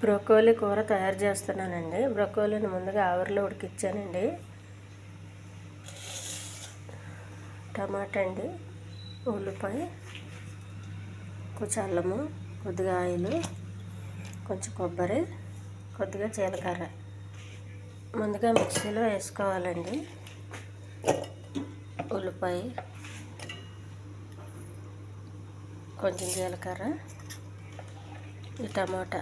Broccoli కూర తయారు చేస్తున్నానండి. బ్రోకోలీని ముందుగా ఆవిరిలో ఉడికించానండి. టమాటా అండి, ఉల్లిపాయ, కొంచెం అల్లము, కొద్దిగా ఆయిల్, కొంచెం కొబ్బరి, కొద్దిగా జీలకర్ర ముందుగా మిక్సీలో వేసుకోవాలండి. ఉల్లిపాయ, కొంచెం జీలకర్ర, ఈ టమాటా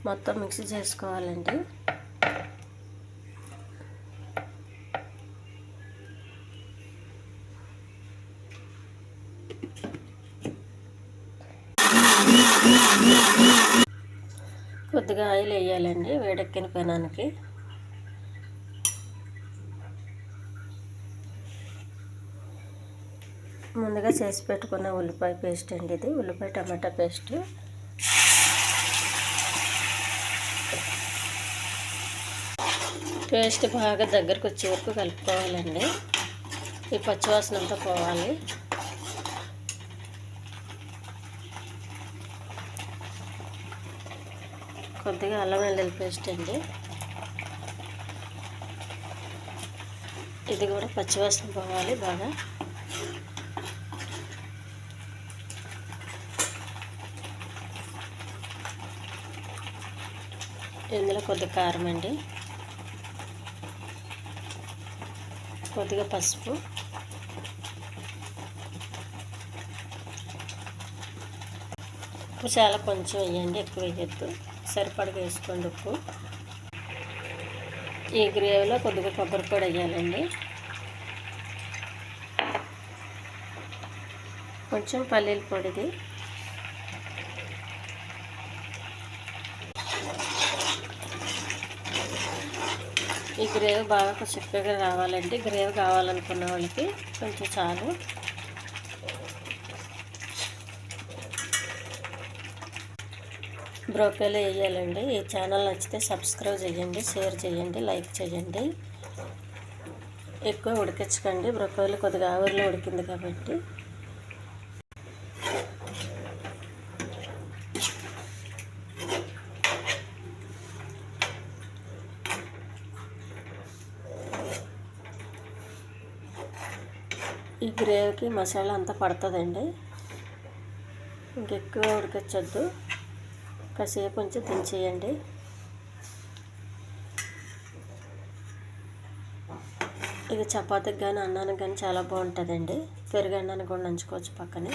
మొత్తం మిక్సీ చేసుకోవాలండి. కొద్దిగా ఆయిల్ వేయాలండి వేడెక్కిన పెనానికి. ముందుగా చేసి పెట్టుకున్న ఉల్లిపాయ పేస్ట్ అండి, ఇది ఉల్లిపాయ టమాటా పేస్ట్. పేస్ట్ బాగా దగ్గరకు వచ్చే వరకు కలుపుకోవాలండి. ఈ పచ్చివాసన అంతా పోవాలి. కొద్దిగా అల్లం వెల్లుల్లి పేస్ట్ అండి, ఇది కూడా పచ్చివాసన పోవాలి బాగా. ఇందులో కొద్దిగా కారం అండి, కొద్దిగా పసుపు, ఉప్పు చాలా కొంచెం వేయండి, ఎక్కువ వేయద్దు, సరిపడగా వేసుకోండి ఉప్పు. ఈ గ్రేవీలో కొద్దిగా కొబ్బరి పొడి వేయాలండి, కొంచెం పల్లీల పొడిది, ఈ గ్రేవీ బాగా చిక్కగా రావాలండి. గ్రేవీ కావాలనుకున్న వాళ్ళకి కొంచెం చాలు. బ్రోకోలీ వేయాలండి. ఈ ఛానల్ నచ్చితే సబ్స్క్రైబ్ చేయండి, షేర్ చేయండి, లైక్ చేయండి. ఎక్కువ ఉడికించకండి, బ్రోకోలీ కొద్దిగా ఆవిరిలో ఉడికింది కాబట్టి. ఈ గ్రేవీకి మసాలా అంతా పడుతుందండి, ఇంకెక్కువ ఉడికించొద్దు, కాసేపు ఉంచి దించేయండి. ఇది చపాతీకి కానీ అన్నానికి కానీ చాలా బాగుంటుందండి. పెరుగు అన్నానికి కూడా నంచుకోవచ్చు పక్కనే.